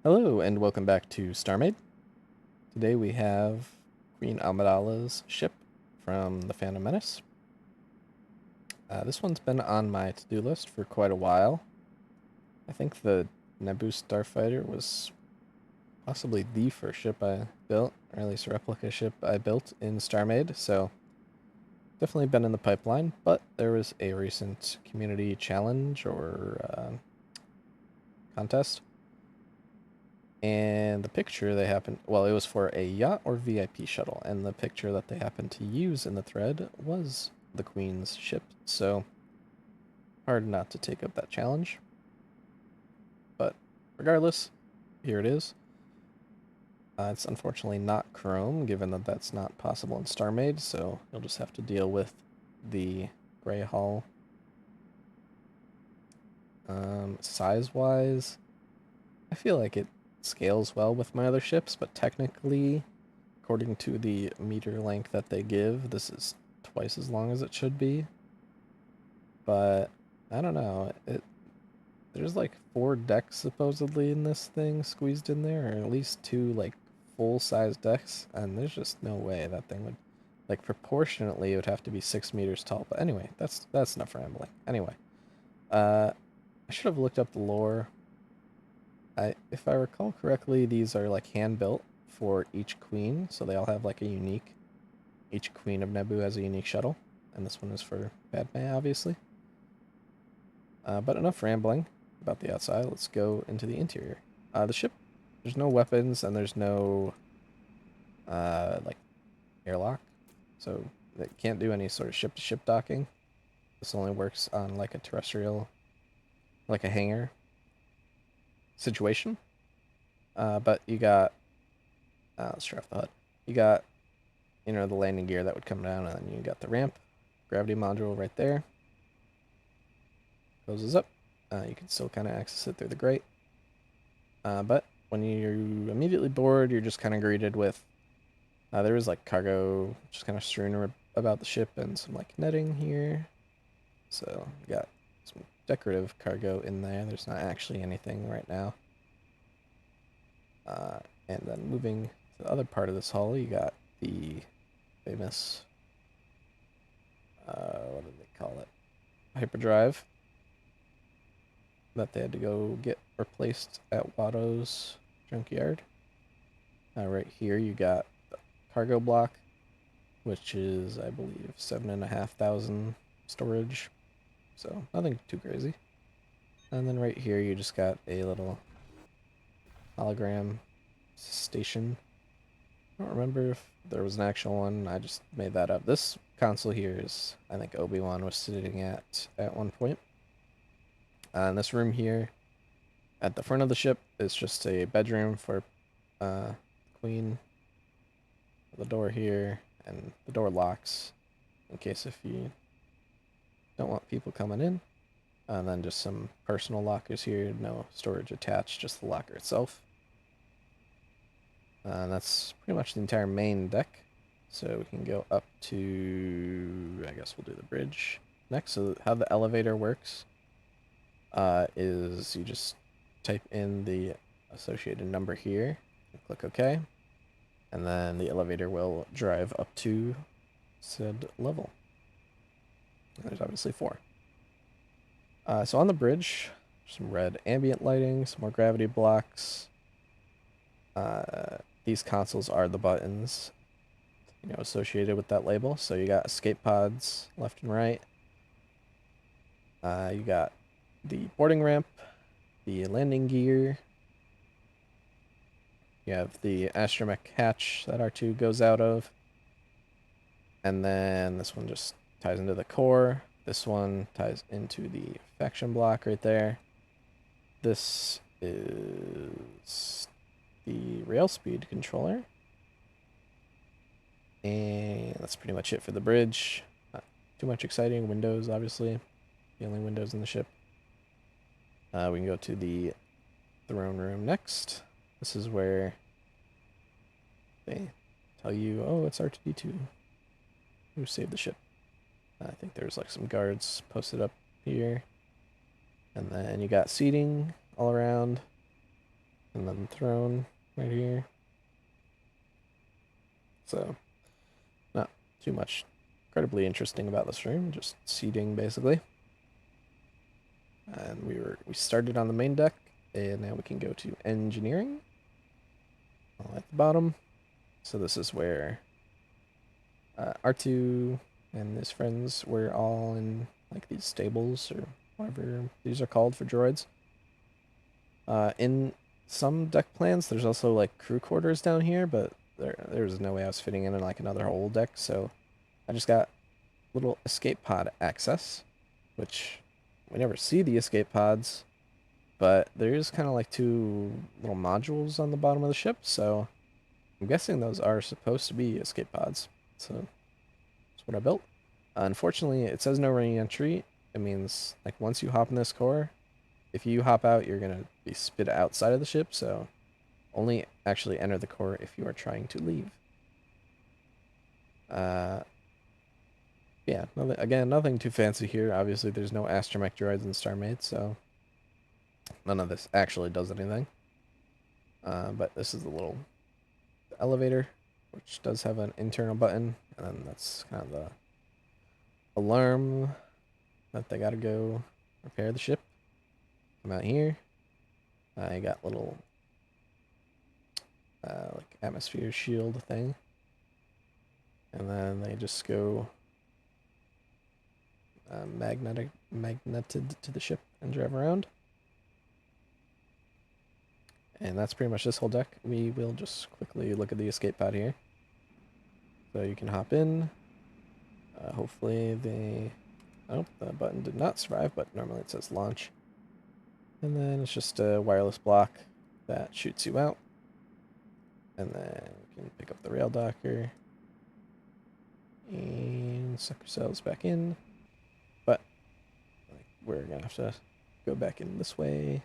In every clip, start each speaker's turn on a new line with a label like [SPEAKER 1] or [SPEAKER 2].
[SPEAKER 1] Hello and welcome back to StarMade. Today we have Queen Amidala's ship from the Phantom Menace. This one's been on my to-do list for quite a while. I think the Naboo Starfighter was possibly the first ship I built, or at least a replica ship I built in StarMade, so definitely been in the pipeline, but there was a recent community challenge or contest. And the picture they happened, well, it was for a yacht or VIP shuttle, and the picture that they happened to use in the thread was the Queen's ship, so hard not to take up that challenge. But regardless, here it is. It's unfortunately not chrome, given that that's not possible in StarMade, so you'll just have to deal with the gray hull. Size-wise, I feel like it scales well with my other ships, but technically, according to the meter length that they give, this is twice as long as it should be. But I don't know. There's like 4 decks supposedly in this thing squeezed in there, or at least 2 like full-size decks, and there's just no way that thing would, like, proportionately it would have to be 6 meters tall. But anyway, that's enough rambling. Anyway, I should have looked up the lore. If I recall correctly, these are like hand built for each queen, so they all have like a unique. Each queen of Naboo has a unique shuttle, and this one is for Padme, obviously. But enough rambling about the outside. Let's go into the interior. The ship, there's no weapons and there's no like airlock, so it can't do any sort of ship-to-ship docking. This only works on like a terrestrial, like a hangar situation. But you got, let's try off the HUD. You got, the landing gear that would come down, and then you got the ramp, gravity module right there. Closes up. You can still kind of access it through the grate. But when you're immediately board, you're just kind of greeted with, there is like cargo just kind of strewn about the ship and some like netting here. So you got some decorative cargo in there. There's not actually anything right now. And then moving to the other part of this hull, you got the famous, what do they call it? Hyperdrive that they had to go get replaced at Watto's junkyard. Right here you got the cargo block, which is, I believe, 7,500 storage, so nothing too crazy. And then right here you just got a little hologram station. I don't remember if there was an actual one, I just made that up. This console here is, I think Obi-Wan was sitting at one point. And this room here at the front of the ship is just a bedroom for Queen. The door here, and the door locks in case if you don't want people coming in. And then just some personal lockers here, no storage attached, just the locker itself. And that's pretty much the entire main deck. So we can go up to, I guess we'll do the bridge next. So how the elevator works is you just type in the associated number here, and click OK, and then the elevator will drive up to said level. And there's obviously 4. So on the bridge, some red ambient lighting, some more gravity blocks. These consoles are the buttons, associated with that label. So you got escape pods left and right. You got the boarding ramp, the landing gear. You have the astromech hatch that R2 goes out of. And then this one just ties into the core. This one ties into the faction block right there. This is the rail speed controller. And that's pretty much it for the bridge. Not too much exciting. Windows, obviously. The only windows in the ship. We can go to the throne room next. This is where they tell you, oh, it's R2-D2. Who saved the ship? I think there's like some guards posted up here. And then you got seating all around. and then throne right here. So, not too much incredibly interesting about this room, just seating basically. And we started on the main deck, and now we can go to engineering. All at the bottom. So this is where R2 and his friends were all in like these stables or whatever these are called for droids. In some deck plans, there's also like crew quarters down here, but there was no way I was fitting in like another whole deck, so I just got little escape pod access, which we never see the escape pods, but there's kind of like two little modules on the bottom of the ship, so I'm guessing those are supposed to be escape pods. So that's what I built. Unfortunately, it says no re-entry. It means like once you hop in this core, if you hop out, you're gonna be spit outside of the ship. So only actually enter the core if you are trying to leave. Yeah, nothing too fancy here. Obviously, there's no astromech droids in StarMade, so none of this actually does anything. But this is the little elevator, which does have an internal button, and then that's kind of the alarm that they gotta go repair the ship. Come out here. I got little like atmosphere shield thing, and then they just go magneted to the ship and drive around. And that's pretty much this whole deck. We will just quickly look at the escape pod here. So you can hop in. Hopefully oh, the button did not survive, but normally it says launch. And then it's just a wireless block that shoots you out. And then we can pick up the rail docker and suck ourselves back in. But we're gonna have to go back in this way.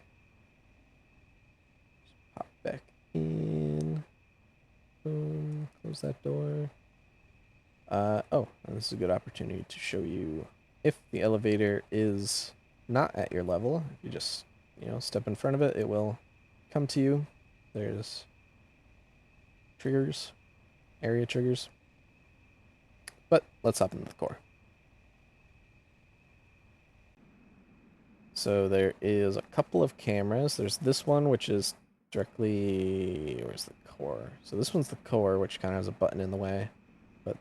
[SPEAKER 1] Just pop back in. Boom. Close that door. Oh, and this is a good opportunity to show you if the elevator is not at your level. If you just, step in front of it, it will come to you. There's triggers, area triggers. But let's hop into the core. So there is a couple of cameras. There's this one, which is directly... Where's the core? So this one's the core, which kind of has a button in the way. But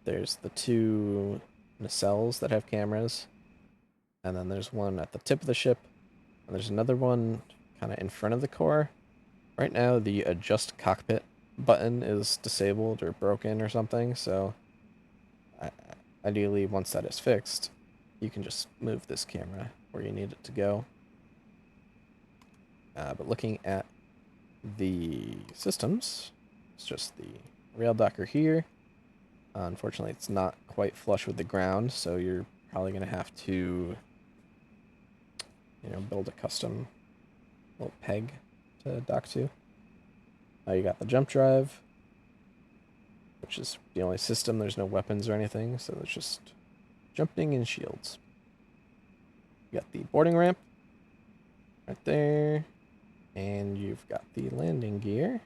[SPEAKER 1] there's the two nacelles that have cameras. And then there's one at the tip of the ship. And there's another one kind of in front of the core. Right now, the adjust cockpit button is disabled or broken or something. So ideally, once that is fixed, you can just move this camera where you need it to go. But looking at the systems, it's just the rail docker here. Unfortunately, it's not quite flush with the ground, so you're probably going to have to, build a custom little peg to dock to. You got the jump drive, which is the only system. There's no weapons or anything, so it's just jumping and shields. You got the boarding ramp right there, and you've got the landing gear.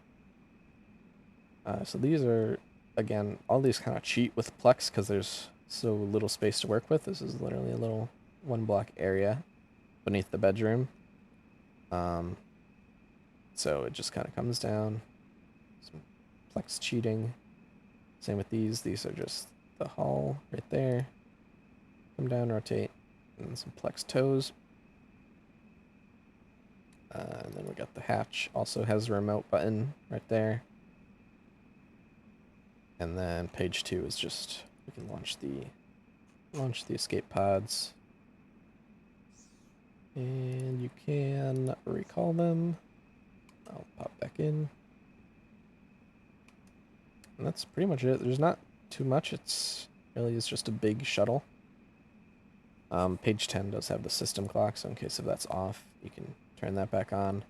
[SPEAKER 1] So these are, again, all these kind of cheat with Plex because there's so little space to work with. This is literally a little one block area beneath the bedroom. So it just kind of comes down. Some Plex cheating. Same with these. These are just the hull right there. Come down, rotate, and some Plex toes. And then we got the hatch. Also has a remote button right there. And then page 2 is just we can launch the escape pods. And you can recall them. I'll pop back in. And that's pretty much it. There's not too much. It's just a big shuttle. Page 10 does have the system clock, so in case if that's off, you can turn that back on.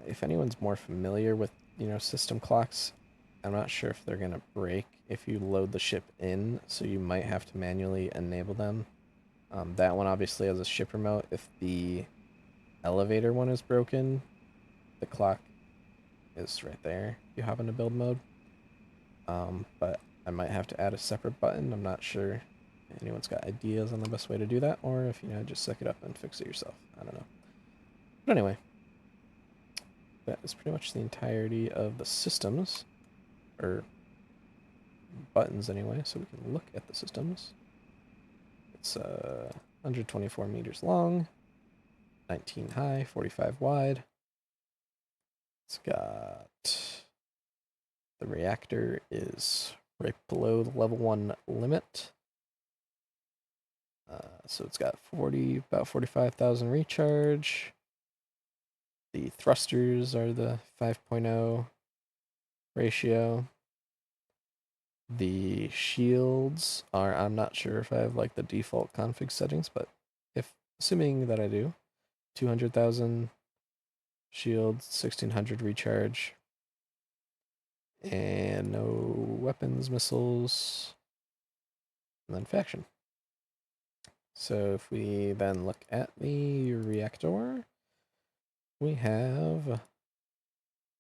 [SPEAKER 1] If anyone's more familiar with, system clocks, I'm not sure if they're gonna break if you load the ship in, so you might have to manually enable them. That one obviously has a ship remote. If the elevator one is broken, the clock is right there if you hop into build mode. But I might have to add a separate button. I'm not sure if anyone's got ideas on the best way to do that, or if, just suck it up and fix it yourself. I don't know. But anyway, that is pretty much the entirety of the systems, or buttons anyway, so we can look at the systems. It's 124 meters long, 19 high, 45 wide. It's got, the reactor is right below the level 1 limit. So it's got about 45,000 recharge. The thrusters are the 5.0 ratio. The shields are, I'm not sure if I have like the default config settings, but assuming that I do, 200,000 shields, 1600 recharge, and no weapons, missiles, and then faction. So if we then look at the reactor, we have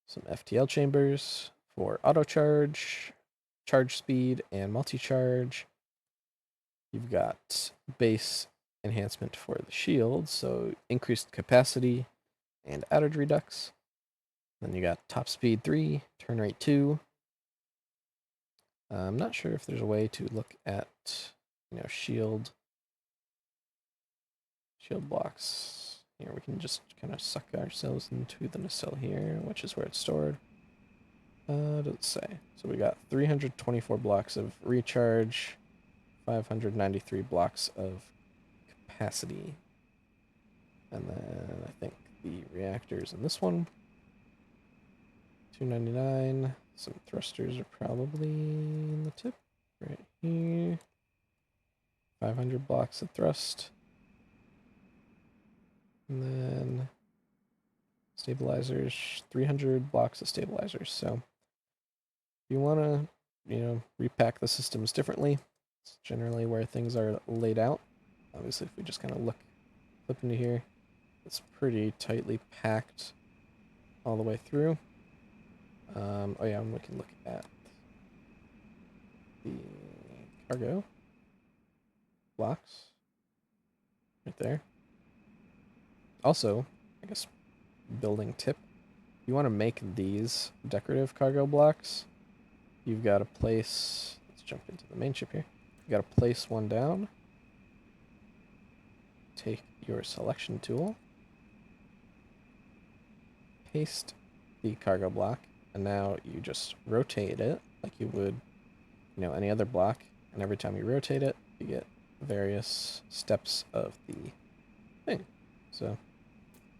[SPEAKER 1] some FTL chambers for auto charge, charge speed, and multi-charge. You've got base enhancement for the shield, so increased capacity and outage redux. Then you got top speed 3, turn rate 2. I'm not sure if there's a way to look at, shield blocks. Here we can just kind of suck ourselves into the nacelle here, which is where it's stored. Doesn't say. So we got 324 blocks of recharge, 593 blocks of capacity. And then I think the reactors in this one, 299. Some thrusters are probably in the tip right here. 500 blocks of thrust. And then stabilizers, 300 blocks of stabilizers. So if you want to, repack the systems differently, it's generally where things are laid out. Obviously, if we just kind of flip into here, it's pretty tightly packed all the way through. Oh yeah, and we can look at the cargo blocks right there. Also, I guess building tip, you want to make these decorative cargo blocks, you've got to place, let's jump into the main ship here, you got to place one down, take your selection tool, paste the cargo block, and now you just rotate it like you would, any other block, and every time you rotate it, you get various steps of the thing. So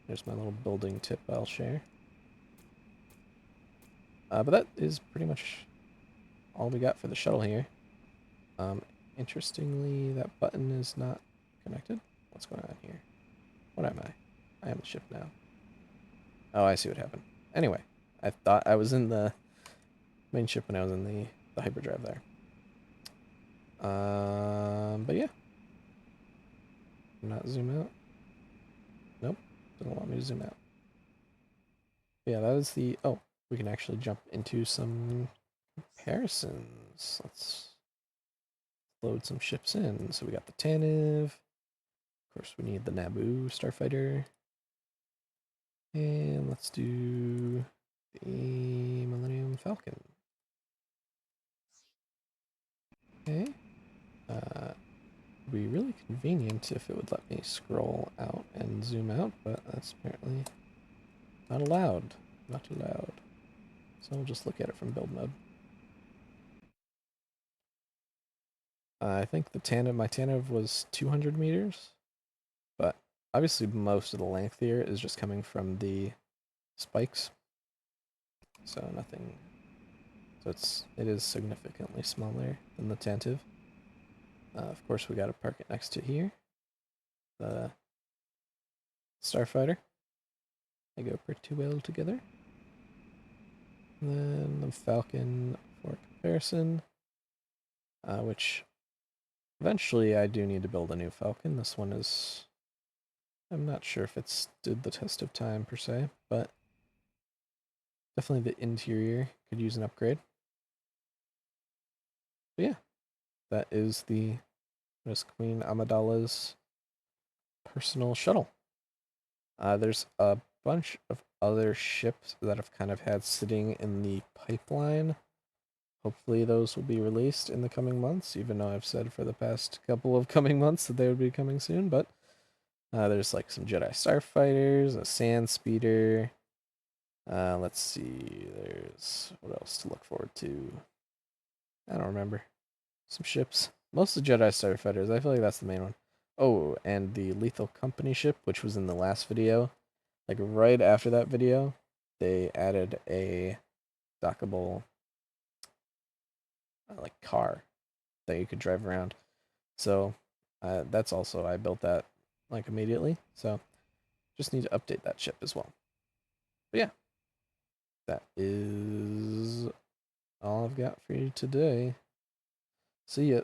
[SPEAKER 1] there's my little building tip I'll share. But that is pretty much all we got for the shuttle here. Interestingly, that button is not connected. What's going on here? What am I? I am the ship now. Oh, I see what happened. Anyway, I thought I was in the main ship when I was in the hyperdrive there. But yeah. Not zoom out. Nope, doesn't want me to zoom out. Yeah, that is the... Oh, we can actually jump into some comparisons. Let's load some ships in. So we got the Tanev. Of course, we need the Naboo Starfighter. And let's do the Millennium Falcon. Okay. Would be really convenient if it would let me scroll out and zoom out, but that's apparently not allowed. Not allowed. So we'll just look at it from build mode. I think my Tanev was 200 meters, but obviously most of the length here is just coming from the spikes. So nothing. So it is significantly smaller than the Tantive. Of course, we got to park it next to here. The Starfighter. They go pretty well together. And then the Falcon for comparison, which eventually I do need to build a new Falcon. This one is I'm not sure if it stood the test of time per se, but definitely the interior could use an upgrade. But yeah, that is the Miss Queen Amidala's personal shuttle. There's a bunch of other ships that I've kind of had sitting in the pipeline. Hopefully those will be released in the coming months, even though I've said for the past couple of coming months that they would be coming soon, but there's like some Jedi Starfighters, a Sand Speeder. Let's see, there's what else to look forward to. I don't remember. Some ships. Most of the Jedi Starfighters, I feel like that's the main one. Oh, and the Lethal Company ship, which was in the last video. Like right after that video, they added a dockable like car that you could drive around. So that's also, I built that like immediately. So just need to update that ship as well. But yeah, that is all I've got for you today. See ya.